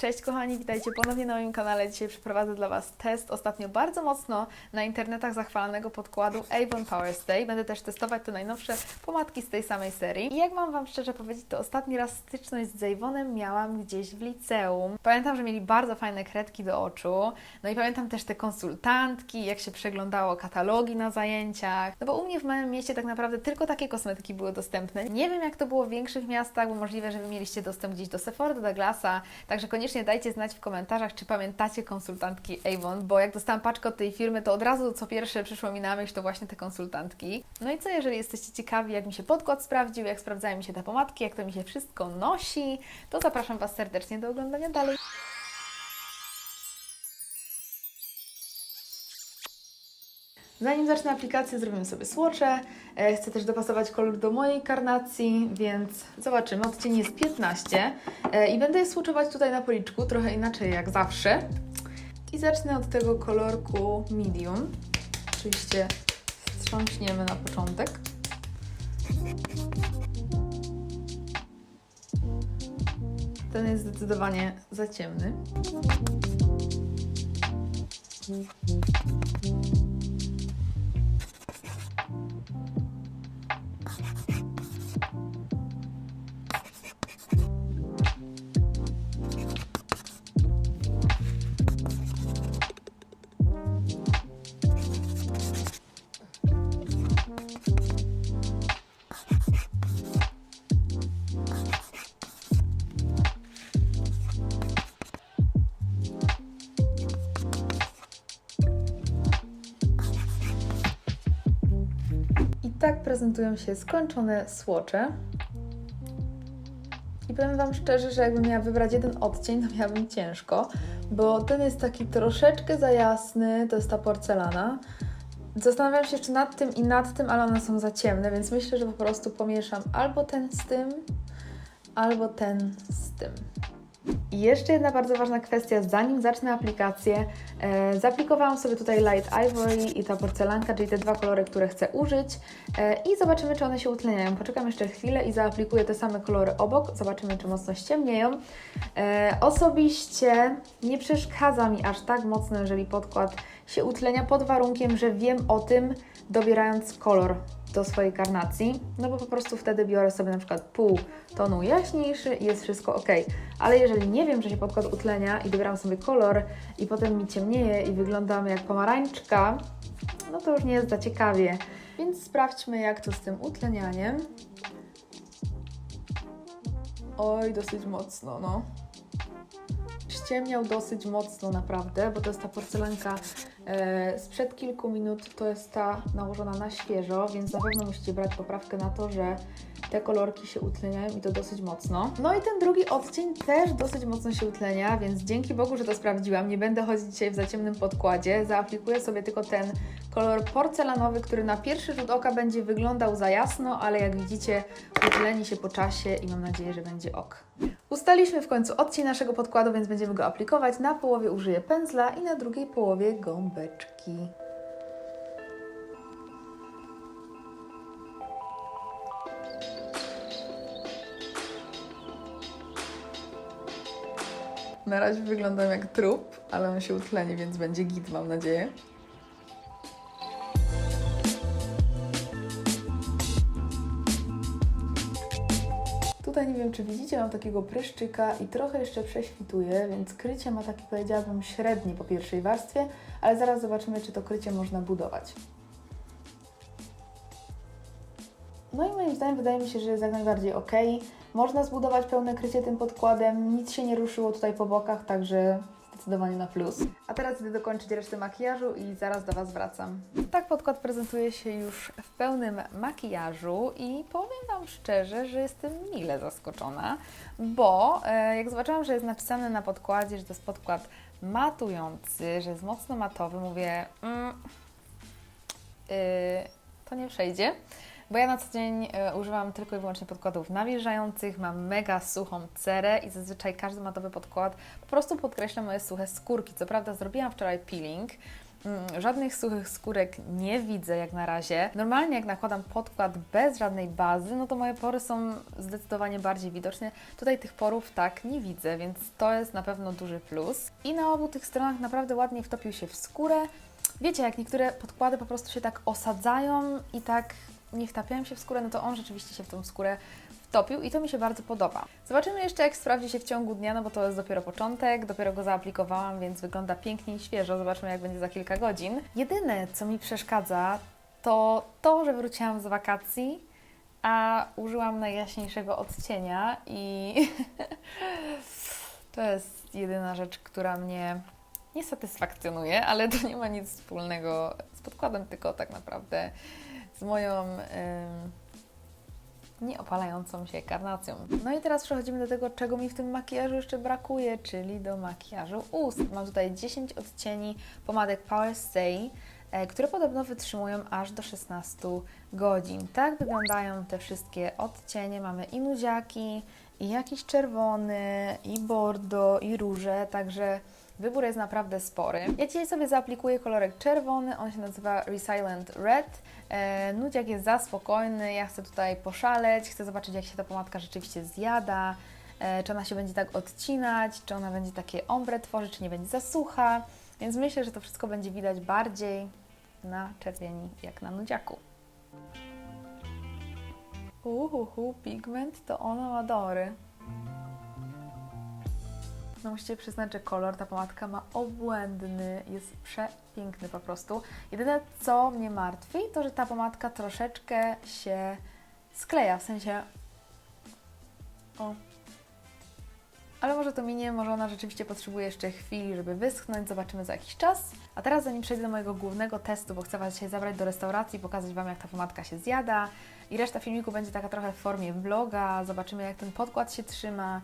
Cześć kochani, witajcie ponownie na moim kanale. Dzisiaj przeprowadzę dla Was test ostatnio bardzo mocno na internetach zachwalanego podkładu Avon Power Stay. Będę też testować te najnowsze pomadki z tej samej serii. I jak mam Wam szczerze powiedzieć, to ostatni raz styczność z Avonem miałam gdzieś w liceum. Pamiętam, że mieli bardzo fajne kredki do oczu. No i pamiętam też te konsultantki, jak się przeglądało katalogi na zajęciach. No bo u mnie w małym mieście tak naprawdę tylko takie kosmetyki były dostępne. Nie wiem jak to było w większych miastach, bo możliwe, że Wy mieliście dostęp gdzieś do Sephory, do Douglasa. Także koniecznie dajcie znać w komentarzach, czy pamiętacie konsultantki Avon, bo jak dostałam paczkę od tej firmy, to od razu co pierwsze przyszło mi na myśl, to właśnie te konsultantki. No i co, jeżeli jesteście ciekawi, jak mi się podkład sprawdził, jak sprawdzają mi się te pomadki, jak to mi się wszystko nosi, to zapraszam Was serdecznie do oglądania dalej. Zanim zacznę aplikację, zrobimy sobie swatche. Chcę też dopasować kolor do mojej karnacji, więc zobaczymy. Odcień jest 15 i będę je swatchować tutaj na policzku, trochę inaczej jak zawsze. I zacznę od tego kolorku medium. Oczywiście wstrząśniemy na początek. Ten jest zdecydowanie za ciemny. Tak prezentują się skończone swatche. I powiem Wam szczerze, że jakbym miała wybrać jeden odcień, to miałabym ciężko, bo ten jest taki troszeczkę za jasny, to jest ta porcelana. Zastanawiam się jeszcze nad tym i nad tym, ale one są za ciemne, więc myślę, że po prostu pomieszam albo ten z tym, albo ten z tym. I jeszcze jedna bardzo ważna kwestia, zanim zacznę aplikację. Zaaplikowałam sobie tutaj Light Ivory i ta porcelanka, czyli te dwa kolory, które chcę użyć i zobaczymy, czy one się utleniają. Poczekam jeszcze chwilę i zaaplikuję te same kolory obok, zobaczymy, czy mocno ściemnieją. Osobiście nie przeszkadza mi aż tak mocno, jeżeli podkład się utlenia, pod warunkiem, że wiem o tym, dobierając kolor do swojej karnacji, no bo po prostu wtedy biorę sobie na przykład pół tonu jaśniejszy i jest wszystko ok. Ale jeżeli nie wiem, że się podkład utlenia i dobieram sobie kolor i potem mi ciemnieje i wyglądam jak pomarańczka, no to już nie jest za ciekawie. Więc sprawdźmy, jak to z tym utlenianiem. Oj, dosyć mocno, no. Ściemniał dosyć mocno naprawdę, bo to jest ta porcelanka sprzed kilku minut, to jest ta nałożona na świeżo, więc na pewno musicie brać poprawkę na to, że te kolorki się utleniają i to dosyć mocno. No i ten drugi odcień też dosyć mocno się utlenia, więc dzięki Bogu, że to sprawdziłam. Nie będę chodzić dzisiaj w za ciemnym podkładzie. Zaaplikuję sobie tylko ten kolor porcelanowy, który na pierwszy rzut oka będzie wyglądał za jasno, ale jak widzicie, utleni się po czasie i mam nadzieję, że będzie ok. Ustaliśmy w końcu odcień naszego podkładu, więc będziemy go aplikować. Na połowie użyję pędzla i na drugiej połowie gąbeczki. Na razie wyglądam jak trup, ale on się utleni, więc będzie git, mam nadzieję. Tutaj nie wiem, czy widzicie, mam takiego pryszczyka i trochę jeszcze prześwituje, więc krycie ma taki, powiedziałabym, średni po pierwszej warstwie, ale zaraz zobaczymy, czy to krycie można budować. No i moim zdaniem wydaje mi się, że jest jak najbardziej ok. Można zbudować pełne krycie tym podkładem, nic się nie ruszyło tutaj po bokach, także zdecydowanie na plus. A teraz idę dokończyć resztę makijażu i zaraz do Was wracam. Tak podkład prezentuje się już w pełnym makijażu i powiem Wam szczerze, że jestem mile zaskoczona, bo jak zobaczyłam, że jest napisane na podkładzie, że to jest podkład matujący, że jest mocno matowy, mówię, to nie przejdzie. Bo ja na co dzień używam tylko i wyłącznie podkładów nawilżających, mam mega suchą cerę i zazwyczaj każdy matowy podkład po prostu podkreśla moje suche skórki. Co prawda zrobiłam wczoraj peeling, Żadnych suchych skórek nie widzę jak na razie. Normalnie jak nakładam podkład bez żadnej bazy, no to moje pory są zdecydowanie bardziej widoczne. Tutaj tych porów tak nie widzę, więc to jest na pewno duży plus. I na obu tych stronach naprawdę ładnie wtopił się w skórę. Wiecie, jak niektóre podkłady po prostu się tak osadzają i tak nie wtapiają się w skórę, no to on rzeczywiście się w tą skórę wtopił i to mi się bardzo podoba. Zobaczymy jeszcze, jak sprawdzi się w ciągu dnia, no bo to jest dopiero początek, dopiero go zaaplikowałam, więc wygląda pięknie i świeżo. Zobaczmy, jak będzie za kilka godzin. Jedyne, co mi przeszkadza, to to, że wróciłam z wakacji, a użyłam najjaśniejszego odcienia i to jest jedyna rzecz, która mnie nie satysfakcjonuje, ale to nie ma nic wspólnego z podkładem, tylko tak naprawdę z moją nieopalającą się karnacją. No i teraz przechodzimy do tego, czego mi w tym makijażu jeszcze brakuje, czyli do makijażu ust. Mam tutaj 10 odcieni pomadek Power Stay, które podobno wytrzymują aż do 16 godzin. Tak wyglądają te wszystkie odcienie. Mamy i nudziaki, i jakiś czerwony, i bordo, i róże, także wybór jest naprawdę spory. Ja dzisiaj sobie zaaplikuję kolorek czerwony, on się nazywa Resilient Red. Nudziak jest za spokojny, ja chcę tutaj poszaleć, chcę zobaczyć, jak się ta pomadka rzeczywiście zjada, czy ona się będzie tak odcinać, czy ona będzie takie ombre tworzyć, czy nie będzie za sucha. Więc myślę, że to wszystko będzie widać bardziej na czerwieni, jak na nudziaku. Pigment to ono adory. No musicie przyznać, że kolor ta pomadka ma obłędny, jest przepiękny po prostu. Jedyne, co mnie martwi, to że ta pomadka troszeczkę się skleja, w sensie... O. Ale może to minie, może ona rzeczywiście potrzebuje jeszcze chwili, żeby wyschnąć, zobaczymy za jakiś czas. A teraz, zanim przejdę do mojego głównego testu, bo chcę Was dzisiaj zabrać do restauracji, pokazać Wam, jak ta pomadka się zjada i reszta filmiku będzie taka trochę w formie vloga, zobaczymy, jak ten podkład się trzyma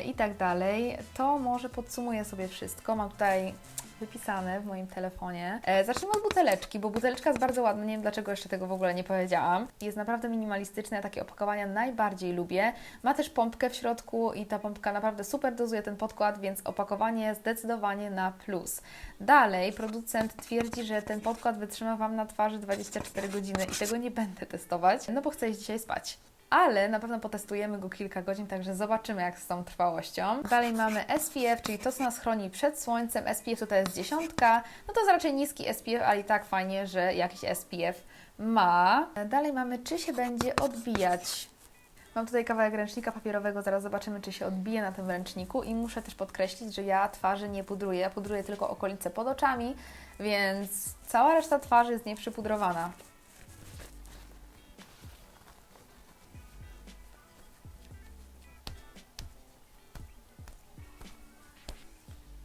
i tak dalej, to może podsumuję sobie wszystko. Mam tutaj wypisane w moim telefonie. Zacznijmy od buteleczki, bo buteleczka jest bardzo ładna, nie wiem dlaczego jeszcze tego w ogóle nie powiedziałam. Jest naprawdę minimalistyczna, ja takie opakowania najbardziej lubię. Ma też pompkę w środku i ta pompka naprawdę super dozuje ten podkład, więc opakowanie zdecydowanie na plus. Dalej producent twierdzi, że ten podkład wytrzyma Wam na twarzy 24 godziny i tego nie będę testować, no bo chcę iść dzisiaj spać. Ale na pewno potestujemy go kilka godzin, także zobaczymy, jak z tą trwałością. Dalej mamy SPF, czyli to, co nas chroni przed słońcem. SPF to jest 10, no to jest raczej niski SPF, ale i tak fajnie, że jakiś SPF ma. Dalej mamy, czy się będzie odbijać. Mam tutaj kawałek ręcznika papierowego, zaraz zobaczymy, czy się odbije na tym ręczniku i muszę też podkreślić, że ja twarzy nie pudruję, ja pudruję tylko okolice pod oczami, więc cała reszta twarzy jest nieprzypudrowana.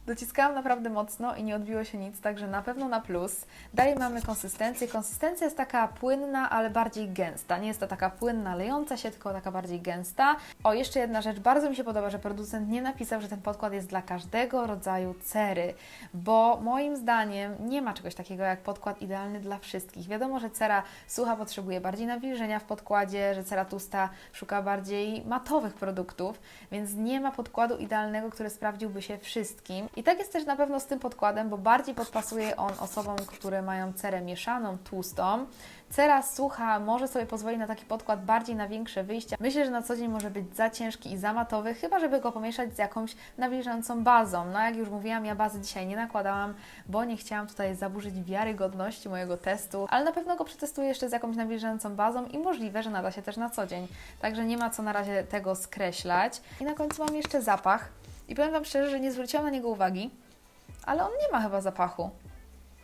Dociskałam naprawdę mocno i nie odbiło się nic, także na pewno na plus. Dalej mamy konsystencję. Konsystencja jest taka płynna, ale bardziej gęsta. Nie jest to taka płynna, lejąca się, tylko taka bardziej gęsta. O, jeszcze jedna rzecz. Bardzo mi się podoba, że producent nie napisał, że ten podkład jest dla każdego rodzaju cery, bo moim zdaniem nie ma czegoś takiego jak podkład idealny dla wszystkich. Wiadomo, że cera sucha potrzebuje bardziej nawilżenia w podkładzie, że cera tłusta szuka bardziej matowych produktów, więc nie ma podkładu idealnego, który sprawdziłby się wszystkim. I tak jest też na pewno z tym podkładem, bo bardziej podpasuje on osobom, które mają cerę mieszaną, tłustą. Cera sucha może sobie pozwolić na taki podkład bardziej na większe wyjścia. Myślę, że na co dzień może być za ciężki i za matowy, chyba żeby go pomieszać z jakąś nawilżającą bazą. No jak już mówiłam, ja bazy dzisiaj nie nakładałam, bo nie chciałam tutaj zaburzyć wiarygodności mojego testu, ale na pewno go przetestuję jeszcze z jakąś nawilżającą bazą i możliwe, że nada się też na co dzień. Także nie ma co na razie tego skreślać. I na końcu mam jeszcze zapach. I powiem Wam szczerze, że nie zwróciłam na niego uwagi, ale on nie ma chyba zapachu.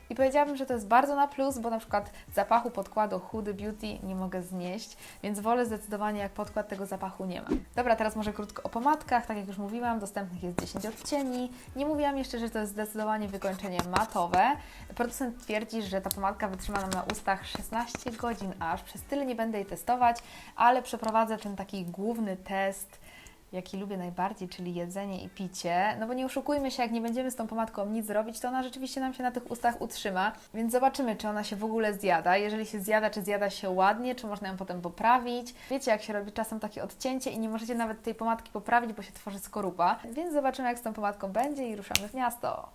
I powiedziałabym, że to jest bardzo na plus, bo na przykład zapachu podkładu Huda Beauty nie mogę znieść, więc wolę zdecydowanie, jak podkład tego zapachu nie ma. Dobra, teraz może krótko o pomadkach. Tak jak już mówiłam, dostępnych jest 10 odcieni. Nie mówiłam jeszcze, że to jest zdecydowanie wykończenie matowe. Producent twierdzi, że ta pomadka wytrzyma nam na ustach 16 godzin aż. Przez tyle nie będę jej testować, ale przeprowadzę ten taki główny test, jaki lubię najbardziej, czyli jedzenie i picie. No bo nie oszukujmy się, jak nie będziemy z tą pomadką nic robić, to ona rzeczywiście nam się na tych ustach utrzyma, więc zobaczymy, czy ona się w ogóle zjada. Jeżeli się zjada, czy zjada się ładnie, czy można ją potem poprawić. Wiecie, jak się robi czasem takie odcięcie i nie możecie nawet tej pomadki poprawić, bo się tworzy skorupa. Więc zobaczymy, jak z tą pomadką będzie i ruszamy w miasto.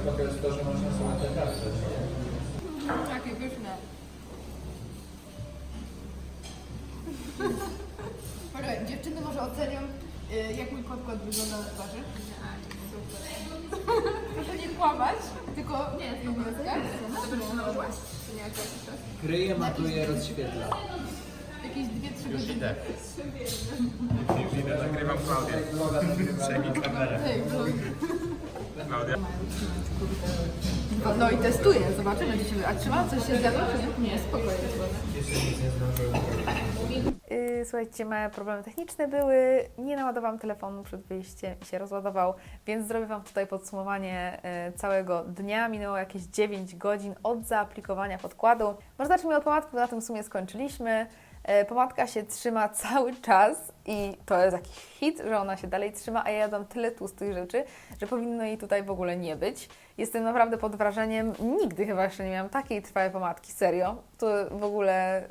Spoko jest to, że można sobie te karty. Takie pyszne. Poczekaj, dziewczyny może ocenią, jak mój podkład wygląda na twarzy. Proszę nie kłamać, tylko nie oceniać. Kryje, matuje, rozświetla. Jakieś 2-3 godziny. Idę. Idę, nagrywam Klaudię. Przejmij kamerę. Klaudia. No i testuję, zobaczymy, czy się... A trzyma? Coś się zjadło, czy nie? Nie, spokojnie. Jeszcze nic nie zdążyłem. Słuchajcie, małe problemy techniczne były. Nie naładowałam telefonu przed wyjściem i się rozładował, więc zrobię Wam tutaj podsumowanie całego dnia. Minęło jakieś 9 godzin od zaaplikowania podkładu. Może zacznijmy od pomadki, bo na tym w sumie skończyliśmy. Pomadka się trzyma cały czas i to jest jakiś hit, że ona się dalej trzyma, a ja jadam tyle tłustych rzeczy, że powinno jej tutaj w ogóle nie być. Jestem naprawdę pod wrażeniem. Nigdy chyba jeszcze nie miałam takiej trwałej pomadki, serio. To w ogóle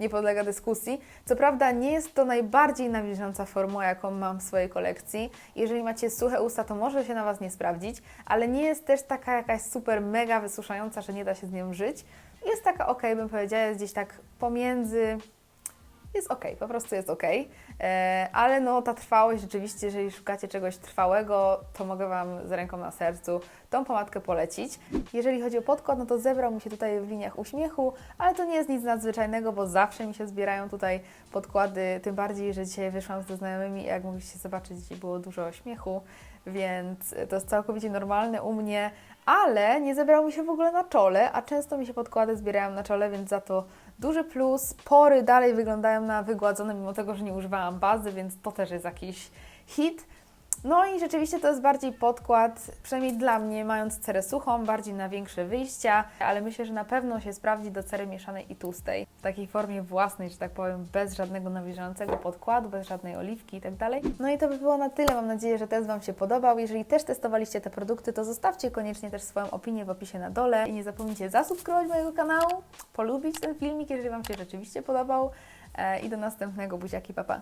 nie podlega dyskusji. Co prawda nie jest to najbardziej nawilżająca formuła, jaką mam w swojej kolekcji. Jeżeli macie suche usta, to może się na Was nie sprawdzić, ale nie jest też taka jakaś super mega wysuszająca, że nie da się z nią żyć. Jest taka ok, bym powiedziała, jest gdzieś tak pomiędzy. Jest ok, po prostu jest ok, ale no ta trwałość rzeczywiście, jeżeli szukacie czegoś trwałego, to mogę Wam z ręką na sercu tą pomadkę polecić. Jeżeli chodzi o podkład, no to zebrał mi się tutaj w liniach uśmiechu, ale to nie jest nic nadzwyczajnego, bo zawsze mi się zbierają tutaj podkłady, tym bardziej, że dzisiaj wyszłam ze znajomymi i jak mogliście zobaczyć, dzisiaj było dużo śmiechu, więc to jest całkowicie normalne u mnie, ale nie zebrał mi się w ogóle na czole, a często mi się podkłady zbierają na czole, więc za to duży plus. Pory dalej wyglądają na wygładzone, mimo tego, że nie używałam bazy, więc to też jest jakiś hit. No i rzeczywiście to jest bardziej podkład, przynajmniej dla mnie, mając cerę suchą, bardziej na większe wyjścia, ale myślę, że na pewno się sprawdzi do cery mieszanej i tłustej, w takiej formie własnej, że tak powiem, bez żadnego nawilżającego podkładu, bez żadnej oliwki i tak dalej. No i to by było na tyle. Mam nadzieję, że test Wam się podobał. Jeżeli też testowaliście te produkty, to zostawcie koniecznie też swoją opinię w opisie na dole i nie zapomnijcie zasubskrybować mojego kanału, polubić ten filmik, jeżeli Wam się rzeczywiście podobał i do następnego. Buziaki, pa pa!